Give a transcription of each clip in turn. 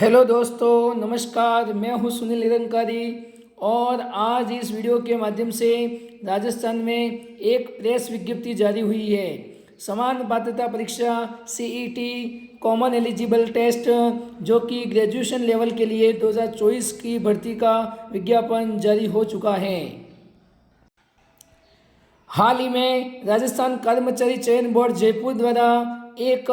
Hello दोस्तों, नमस्कार। मैं हूं सुनील निरंकारी और आज इस वीडियो के माध्यम से राजस्थान में एक प्रेस विज्ञप्ति जारी हुई है। समान पात्रता परीक्षा सीईटी कॉमन एलिजिबल टेस्ट जो कि ग्रेजुएशन लेवल के लिए 2024 की भर्ती का विज्ञापन जारी हो चुका है। हाल ही में राजस्थान कर्मचारी चयन बोर्ड जयपुर द्वारा एक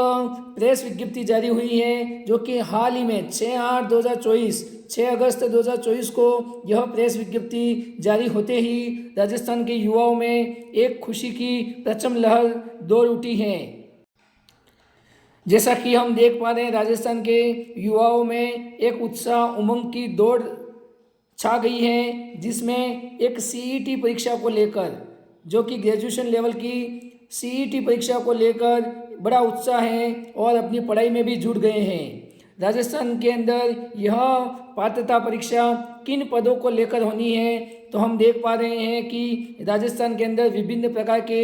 प्रेस विज्ञप्ति जारी हुई है, जो कि हाल ही में 6 अगस्त 2024 को यह प्रेस विज्ञप्ति जारी होते ही राजस्थान के युवाओं में एक खुशी की प्रचंड लहर दौड़ उठी है। जैसा कि हम देख पा रहे हैं, राजस्थान के युवाओं में एक उत्साह उमंग की दौड़ छा गई है, जिसमें एक सीईटी परीक्षा को लेकर, जो कि ग्रेजुएशन लेवल की सीईटी परीक्षा को लेकर बड़ा उत्साह है और अपनी पढ़ाई में भी जुट गए हैं। राजस्थान के अंदर यह पात्रता परीक्षा किन पदों को लेकर होनी है, तो हम देख पा रहे हैं कि राजस्थान के अंदर विभिन्न प्रकार के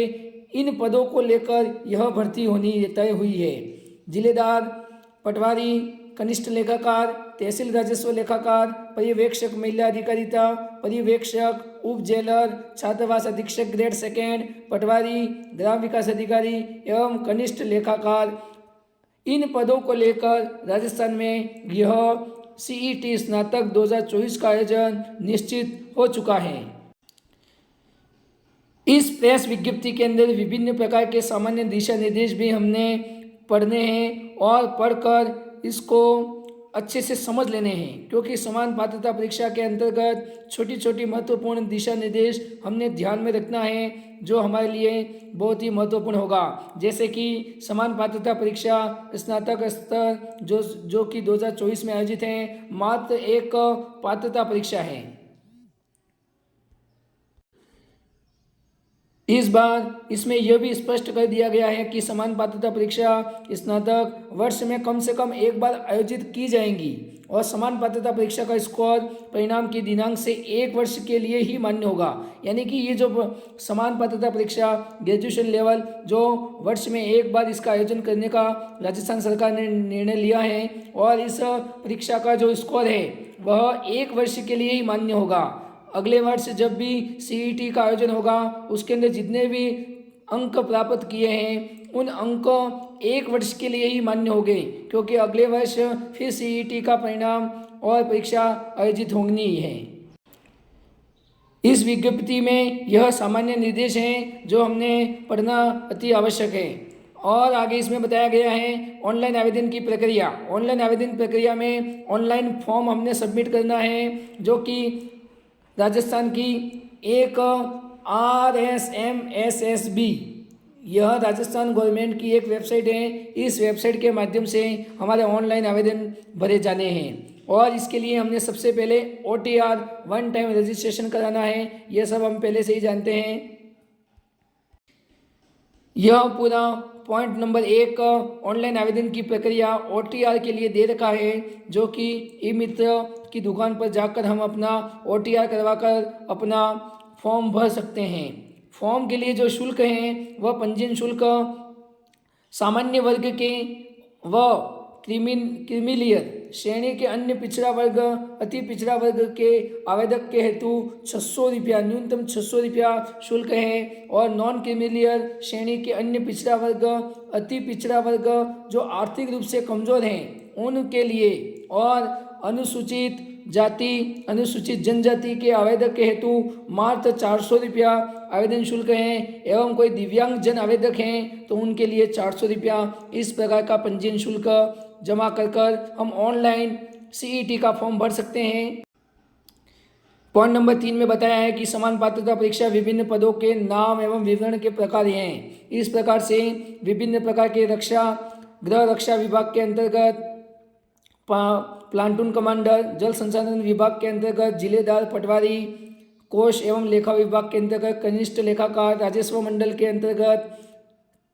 इन पदों को लेकर यह भर्ती होनी तय हुई है। जिलेदार, पटवारी, कनिष्ठ लेखाकार, तहसील राजस्व लेखाकार, पर्यवेक्षक महिला अधिकारिता, पर्यवेक्षक, उप जेलर, छात्रावास अधीक्षक ग्रेड सेकेंड, पटवारी, ग्राम विकास अधिकारी एवं कनिष्ठ लेखाकार, इन पदों को लेकर राजस्थान में यह सीईटी स्नातक 2024 का आयोजन निश्चित हो चुका है। इस प्रेस विज्ञप्ति के अंदर विभिन्न प्रकार के सामान्य दिशा निर्देश भी हमने पढ़ने हैं और पढ़कर इसको अच्छे से समझ लेने हैं, क्योंकि समान पात्रता परीक्षा के अंतर्गत छोटी छोटी महत्वपूर्ण दिशा निर्देश हमने ध्यान में रखना है, जो हमारे लिए बहुत ही महत्वपूर्ण होगा। जैसे कि समान पात्रता परीक्षा स्नातक स्तर जो कि 2024 में आयोजित है, मात्र एक पात्रता परीक्षा है। इस बार इसमें यह भी स्पष्ट कर दिया गया है कि समान पात्रता परीक्षा स्नातक वर्ष में कम से कम एक बार आयोजित की जाएंगी और समान पात्रता परीक्षा का स्कोर परिणाम की दिनांक से 1 वर्ष के लिए ही मान्य होगा। यानी कि ये जो समान पात्रता परीक्षा ग्रेजुएशन लेवल जो वर्ष में एक बार इसका आयोजन करने का राजस्थान सरकार ने निर्णय लिया है, और इस परीक्षा का जो स्कोर है वह 1 वर्ष के लिए ही मान्य होगा। अगले वर्ष जब भी सीईटी का आयोजन होगा, उसके अंदर जितने भी अंक प्राप्त किए हैं उन अंक 1 वर्ष के लिए ही मान्य होंगे, क्योंकि अगले वर्ष फिर सीईटी का परिणाम और परीक्षा आयोजित होनी है। इस विज्ञप्ति में यह सामान्य निर्देश हैं जो हमने पढ़ना अति आवश्यक है। और आगे इसमें बताया गया है ऑनलाइन आवेदन की प्रक्रिया। ऑनलाइन आवेदन प्रक्रिया में ऑनलाइन फॉर्म हमने सबमिट करना है, जो कि राजस्थान की एक RSMSSB, यह राजस्थान गवर्नमेंट की एक वेबसाइट है। इस वेबसाइट के माध्यम से हमारे ऑनलाइन आवेदन भरे जाने हैं, और इसके लिए हमने सबसे पहले OTR 1 टाइम रजिस्ट्रेशन कराना है। यह सब हम पहले से ही जानते हैं। यह पूरा पॉइंट नंबर 1 ऑनलाइन आवेदन की प्रक्रिया OTR के लिए दे रखा है, जो कि ई मित्र की दुकान पर जाकर हम अपना OTR करवाकर अपना फॉर्म भर सकते हैं। फॉर्म के लिए जो शुल्क हैं वह पंजीयन शुल्क सामान्य वर्ग के व क्रीमिलियर श्रेणी के अन्य पिछड़ा वर्ग, अति पिछड़ा वर्ग के आवेदक के हेतु 600 रुपया, न्यूनतम 600 रुपया शुल्क है, और नॉन क्रीमिलियर श्रेणी के अन्य पिछड़ा वर्ग, अति पिछड़ा वर्ग जो आर्थिक रूप से कमजोर हैं उनके लिए, और अनुसूचित जाति, अनुसूचित जनजाति के आवेदक के हेतु मात्र 400 रुपया आवेदन शुल्क है, एवं कोई दिव्यांग जन आवेदक हैं तो उनके लिए 400 रुपया। इस प्रकार का पंजीयन शुल्क जमा कर हम ऑनलाइन सीईटी का फॉर्म भर सकते हैं। पॉइंट नंबर 3 में बताया है कि समान पात्रता परीक्षा विभिन्न पदों के नाम एवं विवरण के प्रकार हैं। इस प्रकार से विभिन्न प्रकार के गृह रक्षा विभाग के अंतर्गत प्लाटून कमांडर, जल संसाधन विभाग के अंतर्गत जिलेदार, पटवारी, कोष एवं लेखा विभाग के अंतर्गत कनिष्ठ लेखाकार, राजस्व मंडल के अंतर्गत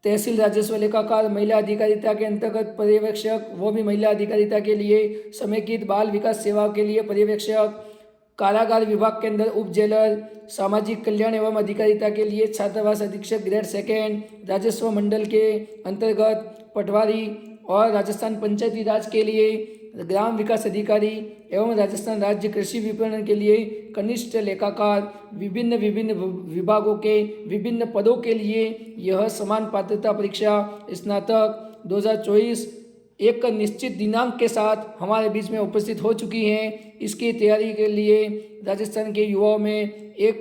तहसील राजस्व लेखाकार, महिला अधिकारिता के अंतर्गत पर्यवेक्षक, वो भी महिला अधिकारिता के लिए, समेकित बाल विकास सेवा के लिए पर्यवेक्षक, कारागार विभाग के अंदर उप जेलर, सामाजिक कल्याण एवं अधिकारिता के लिए छात्रावास अधीक्षक ग्रेड सेकेंड, राजस्व मंडल के अंतर्गत पटवारी, और राजस्थान पंचायती राज के लिए ग्राम विकास अधिकारी एवं राजस्थान राज्य कृषि विपणन के लिए कनिष्ठ लेखाकार, विभिन्न विभिन्न विभागों के विभिन्न पदों के लिए यह समान पात्रता परीक्षा स्नातक 2024 एक निश्चित दिनांक के साथ हमारे बीच में उपस्थित हो चुकी हैं। इसकी तैयारी के लिए राजस्थान के युवाओं में एक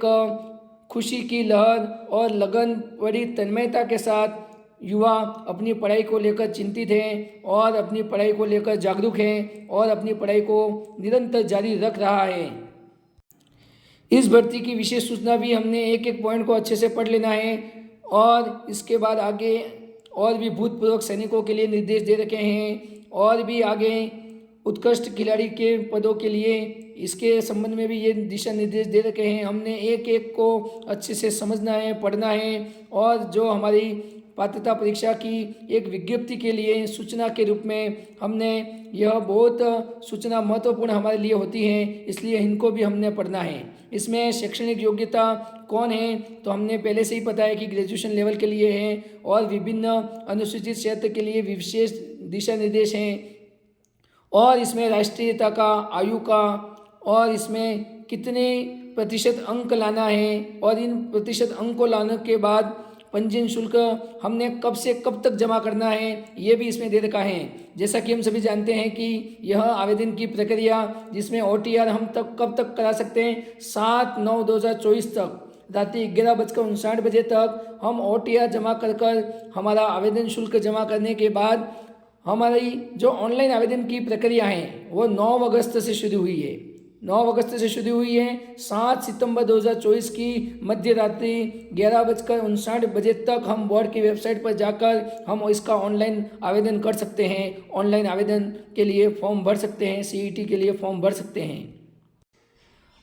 खुशी की लहर और लगन, बड़ी तन्मयता के साथ युवा अपनी पढ़ाई को लेकर चिंतित हैं और अपनी पढ़ाई को लेकर जागरूक हैं और अपनी पढ़ाई को निरंतर जारी रख रहा है। इस भर्ती की विशेष सूचना भी हमने एक एक पॉइंट को अच्छे से पढ़ लेना है और इसके बाद आगे और भी भूतपूर्व सैनिकों के लिए निर्देश दे रखे हैं और भी आगे उत्कृष्ट खिलाड़ी के पदों के लिए इसके संबंध में भी ये दिशा निर्देश दे रखे हैं। हमने एक एक को अच्छे से समझना है, पढ़ना है और जो हमारी पात्रता परीक्षा की एक विज्ञप्ति के लिए सूचना के रूप में हमने यह बहुत सूचना महत्वपूर्ण हमारे लिए होती है, इसलिए इनको भी हमने पढ़ना है। इसमें शैक्षणिक योग्यता कौन है तो हमने पहले से ही पता है कि ग्रेजुएशन लेवल के लिए है और विभिन्न अनुसूचित क्षेत्र के लिए विशेष दिशा निर्देश हैं और इसमें राष्ट्रीयता का, आयु का और इसमें कितने प्रतिशत अंक लाना है और इन प्रतिशत अंक को लाने के बाद पंजीयन शुल्क हमने कब से कब तक जमा करना है ये भी इसमें दे रखा है। जैसा कि हम सभी जानते हैं कि यह आवेदन की प्रक्रिया जिसमें OTR हम तक कब तक करा सकते हैं 7/9/2024 तक रात्रि 11:59 तक हम OTR जमा कर हमारा आवेदन शुल्क जमा करने के बाद हमारी जो ऑनलाइन आवेदन की प्रक्रिया है वो 9 अगस्त से शुरू हुई है। 9 अगस्त से शुरू हुई है। 7 सितंबर 2024 की मध्य रात्रि 11:59 तक हम बोर्ड की वेबसाइट पर जाकर हम इसका ऑनलाइन आवेदन कर सकते हैं। ऑनलाइन आवेदन के लिए फॉर्म भर सकते हैं, CET के लिए फॉर्म भर सकते हैं।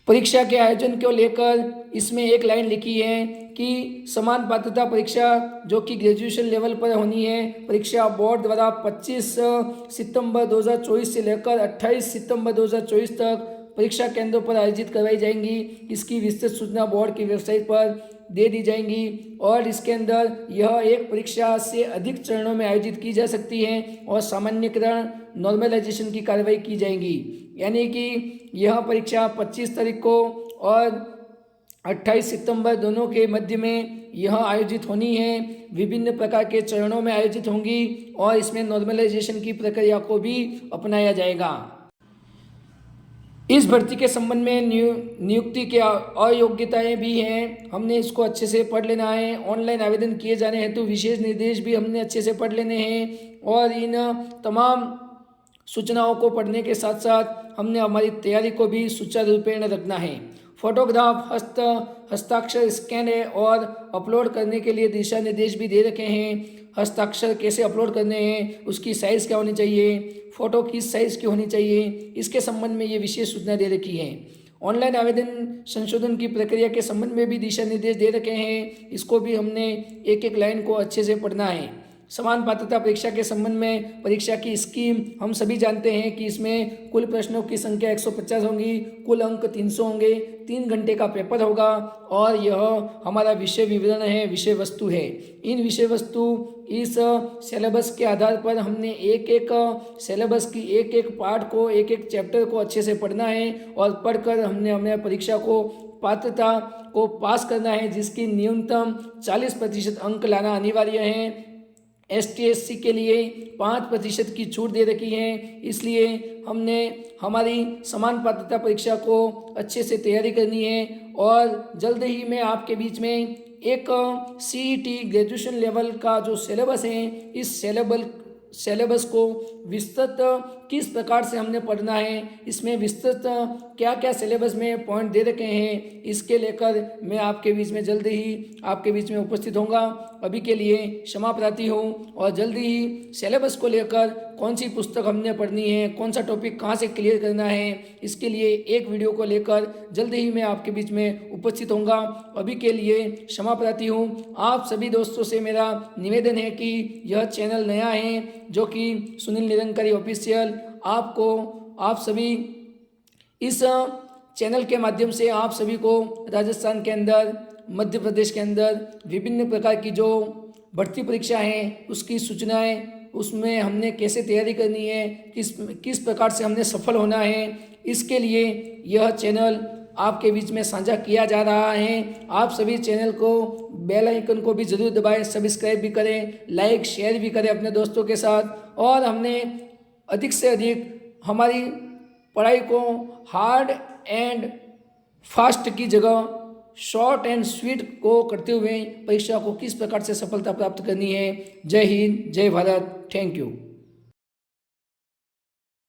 परीक्षा के आयोजन को लेकर इसमें एक लाइन लिखी है कि समान पात्रता परीक्षा जो कि ग्रेजुएशन लेवल पर होनी है, परीक्षा बोर्ड द्वारा 25 सितंबर 2024 से लेकर 28 सितंबर 2024 तक परीक्षा केंद्रों पर आयोजित करवाई जाएंगी। इसकी विस्तृत सूचना बोर्ड की वेबसाइट पर दे दी जाएंगी और इसके अंदर यह एक परीक्षा से अधिक चरणों में आयोजित की जा सकती है और सामान्यकरण नॉर्मलाइजेशन की कार्रवाई की जाएंगी। यानी कि यह परीक्षा 25 तारीख को और 28 सितंबर दोनों के मध्य में यह आयोजित होनी है। विभिन्न प्रकार के चरणों में आयोजित होंगी और इसमें नॉर्मलाइजेशन की प्रक्रिया को भी अपनाया जाएगा। इस भर्ती के संबंध में नियुक्ति के अयोग्यताएं भी हैं, हमने इसको अच्छे से पढ़ लेना है। ऑनलाइन आवेदन किए जाने हेतु विशेष निर्देश भी हमने अच्छे से पढ़ लेने हैं और इन तमाम सूचनाओं को पढ़ने के साथ साथ हमने हमारी तैयारी को भी सुचारू रूपेण रखना है। फोटोग्राफ, हस्ताक्षर स्कैन है और अपलोड करने के लिए दिशा निर्देश भी दे रखे हैं। हस्ताक्षर कैसे अपलोड करने हैं, उसकी साइज़ क्या होनी चाहिए, फ़ोटो किस साइज़ की होनी चाहिए, इसके संबंध में ये विशेष सूचना दे रखी है। ऑनलाइन आवेदन संशोधन की प्रक्रिया के संबंध में भी दिशा निर्देश दे रखे हैं, इसको भी हमने एक एक लाइन को अच्छे से पढ़ना है। समान पात्रता परीक्षा के संबंध में परीक्षा की स्कीम हम सभी जानते हैं कि इसमें कुल प्रश्नों की संख्या 150 होंगी, कुल अंक 300 होंगे, 3 घंटे का पेपर होगा और यह हमारा विषय विवरण है, विषय वस्तु है। इन विषय वस्तु इस सिलेबस के आधार पर हमने एक एक सिलेबस की एक एक पार्ट को, एक एक चैप्टर को अच्छे से पढ़ना है और पढ़कर हमने हमें परीक्षा को पात्रता को पास करना है, जिसकी न्यूनतम 40% अंक लाना अनिवार्य है। ST/SC के लिए 5% की छूट दे रखी है, इसलिए हमने हमारी समान पात्रता परीक्षा को अच्छे से तैयारी करनी है और जल्द ही मैं आपके बीच में एक CET ग्रेजुएशन लेवल का जो सिलेबस है, इस सिलेबस को विस्तृत किस प्रकार से हमने पढ़ना है, इसमें विस्तृत क्या क्या सिलेबस में पॉइंट दे रखे हैं, इसके लेकर मैं आपके बीच में जल्दी ही आपके बीच में उपस्थित होऊंगा। अभी के लिए क्षमा प्रार्थी हूँ और जल्दी ही सिलेबस को लेकर कौन सी पुस्तक हमने पढ़नी है, कौन सा टॉपिक कहाँ से क्लियर करना है, इसके लिए एक वीडियो को लेकर जल्दी ही मैं आपके बीच में उपस्थित होऊंगा। अभी के लिए क्षमा प्रार्थी हूँ। आप सभी दोस्तों से मेरा निवेदन है कि यह चैनल नया है जो कि सुनील निरंकारी ऑफिशियल, आप सभी इस चैनल के माध्यम से आप सभी को राजस्थान के अंदर, मध्य प्रदेश के अंदर विभिन्न प्रकार की जो भर्ती परीक्षा हैं उसकी सूचनाएं, उसमें हमने कैसे तैयारी करनी है, किस प्रकार से हमने सफल होना है, इसके लिए यह चैनल आपके बीच में साझा किया जा रहा है। आप सभी चैनल को बेल आइकन को भी ज़रूर दबाएं, सब्सक्राइब भी करें, लाइक शेयर भी करें अपने दोस्तों के साथ। और हमने अधिक से अधिक हमारी पढ़ाई को हार्ड एंड फास्ट की जगह शॉर्ट एंड स्वीट को करते हुए परीक्षा को किस प्रकार से सफलता प्राप्त करनी है। जय हिंद, जय भारत, थैंक यू।